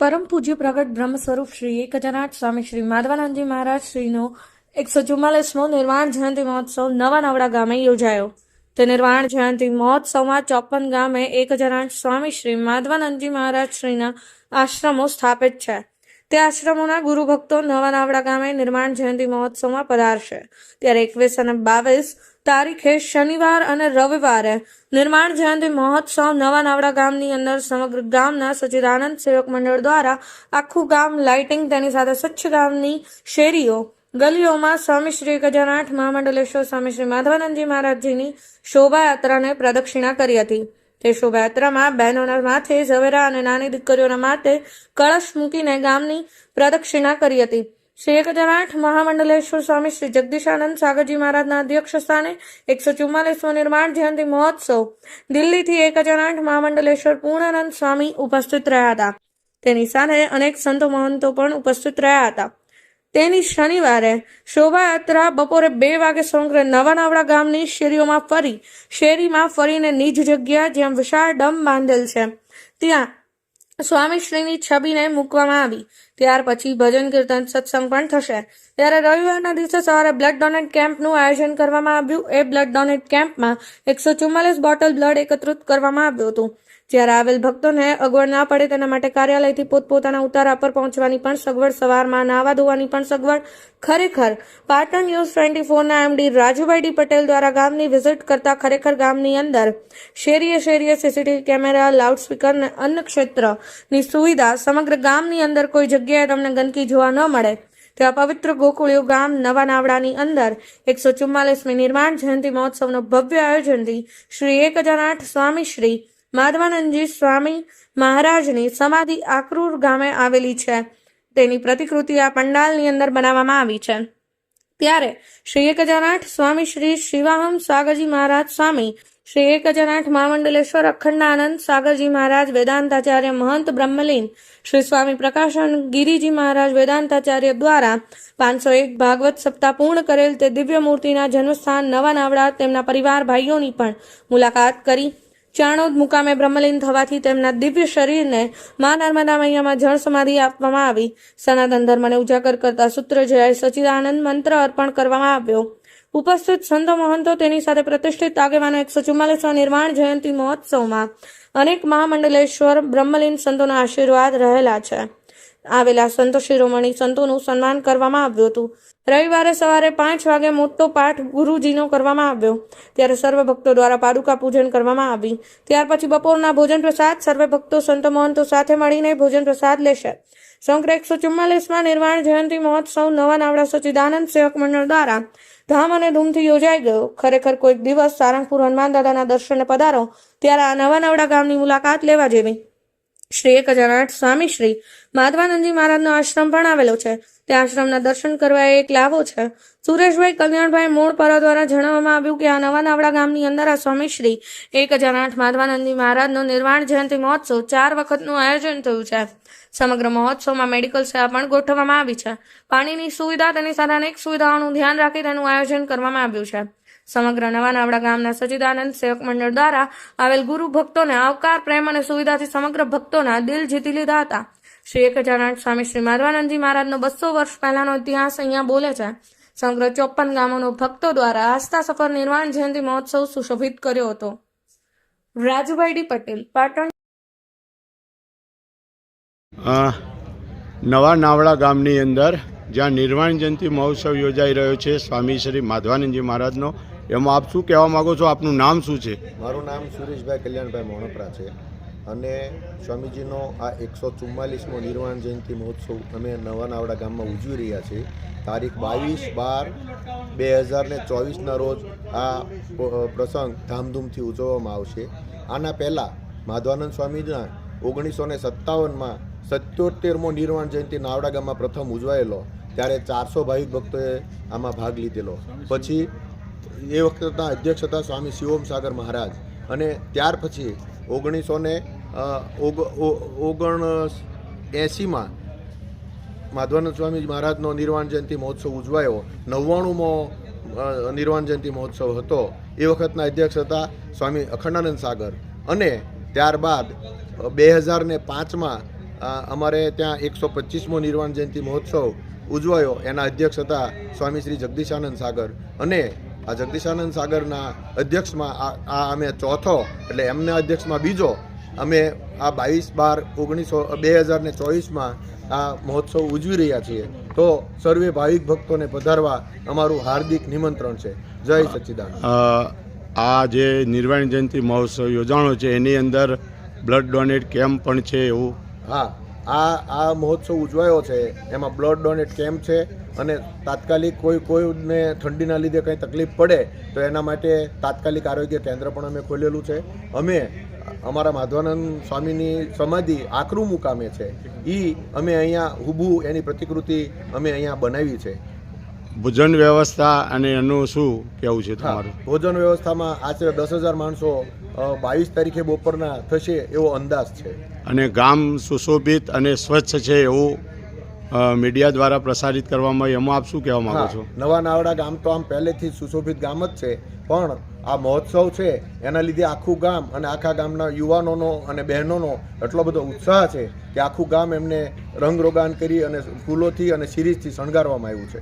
પરમ પૂજ્ય પ્રગટ બ્રહ્મ સ્વરૂપ શ્રી 1008 સ્વામી શ્રી માધવાનંદજી મહારાજ શ્રીનો 144મો નિર્વાણ જયંતિ મહોત્સવ નવા નવડા ગામે યોજાયો. તે નિર્વાણ જયંતિ મહોત્સવમાં 54 ગામે 1008 સ્વામી શ્રી માધવાનંદજી મહારાજ શ્રીના આશ્રમો સ્થાપિત છે. તે આશ્રમોના ગુરુ ભક્તો નવા નાવડા ગામે નિર્માણ જયંતિ મહોત્સવમાં પધારશે. ત્યારે 21 અને 22 તારીખે શનિવાર અને રવિવારે નિર્માણ જયંતિ મહોત્સવ નવા નાવડા ગામની અંદર સમગ્ર ગામના સચ્ચિદાનંદ સેવક મંડળ દ્વારા આખું ગામ લાઇટિંગ, તેની સાથે સ્વચ્છ ગામની શેરીઓ ગલીઓમાં સ્વામી શ્રી 1008 મહામંડલેશ્વર સ્વામી શ્રી માધવાનંદજી મહારાજજીની શોભાયાત્રાને પ્રદક્ષિણા કરી હતી. તે શોભાયાત્રામાં બહેનોના માથે ઝવેરા અને નાની દીકરીઓના માથે કળશ મૂકીને ગામની પ્રદક્ષિણા કરી હતી. શ્રી 1008 મહામંડલેશ્વર સ્વામી શ્રી જગદીશાનંદ સાગરજી મહારાજના અધ્યક્ષ સ્થાને 144મો નિર્માણ જયંતિ મહોત્સવ દિલ્હીથી 1008 મહામંડલેશ્વર પૂર્ણાનંદ સ્વામી ઉપસ્થિત રહ્યા હતા. તેની સાથે અનેક સંતો મહંતો પણ ઉપસ્થિત રહ્યા હતા. તેની શનિવારે શોભાયાત્રા બપોરે 2 વાગે સમગ્ર નવા નાવડા ગામની શેરીમાં ફરીને નિજ જગ્યા જ્યાં વિશાળ ડમ બાંધેલ છે ત્યાં સ્વામીશ્રીની છબીને મૂકવામાં આવી. ત્યાર પછી ભજન કીર્તન સત્સંગ પણ થશે. ત્યારે રવિવારના દિવસે સવારે બ્લડ ડોનેટ કેમ્પનું આયોજન કરવામાં આવ્યું. એ બ્લડ ડોનેટ કેમ્પમાં 144 બોટલ બ્લડ એકત્રિત કરવામાં આવ્યું હતું. જ્યારે આવેલ ભક્તોને અગવડ ના પડે તેના માટે કાર્યાલયથી પોતપોતાના ઉતારા પર પહોંચવાની પણ સગવડ, સવારમાં નાવા ધોવાની પણ સગવડ. ખરેખર પાટણ ન્યૂઝ 24ના એમડી રાજુભાઈ ડી પટેલ દ્વારા ગામની વિઝિટ કરતા ખરેખર ગામની અંદર શેરીએ સીસીટીવી કેમેરા, લાઉડસ્પીકર અને અન્ન ક્ષેત્રની સુવિધા સમગ્ર ગામની અંદર કોઈ જગ્યાએ તમને ગંદકી જોવા ન મળે તેવા પવિત્ર ગોકુળિયું ગામ નવા નાવડાની અંદર 144મી નિર્માણ જયંતિ મહોત્સવનો ભવ્ય આયોજનથી શ્રી 1008 સ્વામી શ્રી માધવાનંદજી સ્વામી મહારાજની સમાધિ આકરૂર ગામે આવેલી છે. તેની પ્રતિકૃતિ આ પંડાલની અંદર બનાવવામાં આવી છે. ત્યારે શ્રી 1008 સ્વામી શ્રી શિવાહમ સાગરજી મહારાજ સ્વામી, શ્રી 1008 મહામંડલેશ્વર અખંડાનંદ સાગરજી મહારાજ વેદાંતાચાર્ય મહંત બ્રહ્મલીન, શ્રી સ્વામી પ્રકાશન ગિરિજી મહારાજ વેદાંતાચાર્ય દ્વારા 501 ભાગવત સપ્તાહ પૂર્ણ કરેલ તે દિવ્ય મૂર્તિના જન્મસ્થાન નવા નાવડા તેમના પરિવાર ભાઈઓની પણ મુલાકાત કરી. ચાણોદ મુકામે બ્રહ્મલીન થવાથી તેમના દિવ્ય શરીરને મા નર્મદા મૈયામાં જળ સમાધિ આપવામાં આવી. સનાતન ધર્મને ઉજાગર કરતા સૂત્ર જય સચ્ચિદાનંદ મંત્ર અર્પણ કરવામાં આવ્યો. ઉપસ્થિત સંતો મહંતો તેની સાથે પ્રતિષ્ઠિત આગેવાનો 144મા નિર્વાણ જયંતિ મહોત્સવમાં અનેક મહામંડલેશ્વર બ્રહ્મલીન સંતોના આશીર્વાદ રહેલા છે. આવેલા સંતો શિરોમણી સંતોનું સન્માન કરવામાં આવ્યું હતું. રવિવારે સવારે 5 વાગે મોટો પાઠ ગુરુજીનો કરવામાં આવ્યો. ત્યારે સર્વ ભક્તો દ્વારા પાદુકા પૂજન કરવામાં આવી. ત્યાર પછી બપોરના ભોજન પ્રસાદ સર્વે ભક્તો સંતો મહંતો સાથે મળીને ભોજન પ્રસાદ લેશે. સમગ્ર 144મા નિર્વાણ જયંતિ મહોત્સવ નવા નાવડા સચ્ચિદાનંદ સેવક મંડળ દ્વારા ધામ અને ધૂમથી યોજાઈ ગયો. ખરેખર કોઈક દિવસ સારંગપુર હનુમાન દાદાના દર્શને પધારો ત્યારે આ નવા નાવડા ગામની મુલાકાત લેવા જેવી. શ્રી 1008 સ્વામી શ્રી માધવાનંદજી મહારાજનો આશ્રમ પણ આવેલો છે. તે આશ્રમના દર્શન કરવા એક લાવો છે. સુરેશભાઈ કલ્યાણભાઈ મોડપરા દ્વારા જણાવવામાં આવ્યું કે આ નવા નાવડા ગામની અંદર આ સ્વામી શ્રી 1008 માધવાનંદજી મહારાજનો નિર્વાણ જયંતિ મહોત્સવ 4 વખતનું આયોજન થયું છે. સમગ્ર મહોત્સવમાં મેડિકલ સેવા પણ ગોઠવવામાં આવી છે. પાણીની સુવિધા, તેની સાથે અનેક સુવિધાઓનું ધ્યાન રાખી તેનું આયોજન કરવામાં આવ્યું છે. સમગ્ર નવા નાવડા ગામના સચ્ચિદાનંદ સેવક મંડળ દ્વારા આવેલ ગુરુ ભક્તોને આવકાર, પ્રેમ અને સુવિધાથી સમગ્ર ભક્તોના દિલ જીતી લીધા હતા. શ્રી 1008 સ્વામી શ્રી માધવાનંદજી મહારાજનો 200 વર્ષ પહેલાનો ઇતિહાસ અહીંયા બોલે છે. સમગ્ર 54 ગામોનો ભક્તો દ્વારા આસ્થા સફર નિર્વાણ જયંતિ મહોત્સવ સુશોભિત કર્યો હતો. રાજુભાઈ ડી પટેલ, પાટણ. નવા નાવડા ગામની અંદર જ્યાં નિર્વાણ જયંતિ મહોત્સવ યોજાઈ રહ્યો છે સ્વામી શ્રી માધવાનંદજી મહારાજનો, એમાં આપ શું કહેવા માગો છો? આપનું નામ શું છે? મારું નામ સુરેશભાઈ કલ્યાણભાઈ મોણપરા છે અને સ્વામીજીનો આ 144મો નિર્વાણ જયંતિ મહોત્સવ અમે નવા નાવડા ગામમાં ઉજવી રહ્યા છીએ. તારીખ 22/12/2024ના રોજ આ પ્રસંગ ધામધૂમથી ઉજવવામાં આવશે. આના પહેલાં માધવાનંદ સ્વામીના 1957માં 77મો નિર્વાણ જયંતિ નાવડા ગામમાં પ્રથમ ઉજવાયેલો, ત્યારે 400 ભાવિક ભક્તોએ આમાં ભાગ લીધેલો. પછી એ વખતના અધ્યક્ષ હતા સ્વામી શિવમ સાગર મહારાજ, અને ત્યાર પછી 1979માં માધવાનંદ સ્વામી મહારાજનો નિર્વાણ જયંતિ મહોત્સવ ઉજવાયો. 99મો નિર્વાણ જયંતિ મહોત્સવ હતો. એ વખતના અધ્યક્ષ હતા સ્વામી અખંડાનંદ સાગર, અને ત્યારબાદ 2005માં અમારે ત્યાં 125મો નિર્વાણ જયંતિ મહોત્સવ ઉજવાયો. એના અધ્યક્ષ હતા સ્વામી શ્રી જગદીશાનંદ સાગર, અને આ જગદીશાનંદ સાગરના અધ્યક્ષમાં આ અમે ચોથો, એટલે એમના અધ્યક્ષમાં બીજો, અમે આ 22/12/2024માં આ મહોત્સવ ઉજવી રહ્યા છીએ. તો સર્વે ભાવિક ભક્તોને પધારવા અમારું હાર્દિક નિમંત્રણ છે. જય સચ્ચિદાનંદ. આ જે નિર્વાણ જયંતિ મહોત્સવ યોજાણો છે એની અંદર બ્લડ ડોનેટ કેમ્પ પણ છે એવું? હા, આ મહોત્સવ ઉજવાયો છે એમાં બ્લડ ડોનેટ કેમ્પ છે, અને તાત્કાલિક કોઈને ઠંડીના લીધે કંઈ તકલીફ પડે તો એના માટે તાત્કાલિક આરોગ્ય કેન્દ્ર પણ અમે ખોલેલું છે. અમે અમારા માધવાનંદ સ્વામીની સમાધિ આકરું મુકામે છે, અમે અહીંયા હુબુ એની પ્રતિકૃતિ અમે અહીંયા બનાવી છે. ભોજન વ્યવસ્થા અને એનું શું કહેવું છે તમારું? ભોજન વ્યવસ્થામાં આશરે 10,000 માણસો 22 તારીખે બપોરના થશે એવો અંદાજ છે. અને ગામ સુશોભિત અને સ્વચ્છ છે એવું મીડિયા દ્વારા પ્રસારિત કરવામાં આવે, એમાં આપ શું કહેવા માગો છો? નવા નાવડા ગામ તો આમ પહેલેથી જ સુશોભિત ગામ જ છે, પણ આ મહોત્સવ છે એના લીધે આખું ગામ અને આખા ગામના યુવાનોનો અને બહેનોનો એટલો બધો ઉત્સાહ છે કે આખું ગામ એમને રંગરોગાન કરી અને ફૂલોથી અને શીરીજથી શણગારવામાં આવ્યું છે.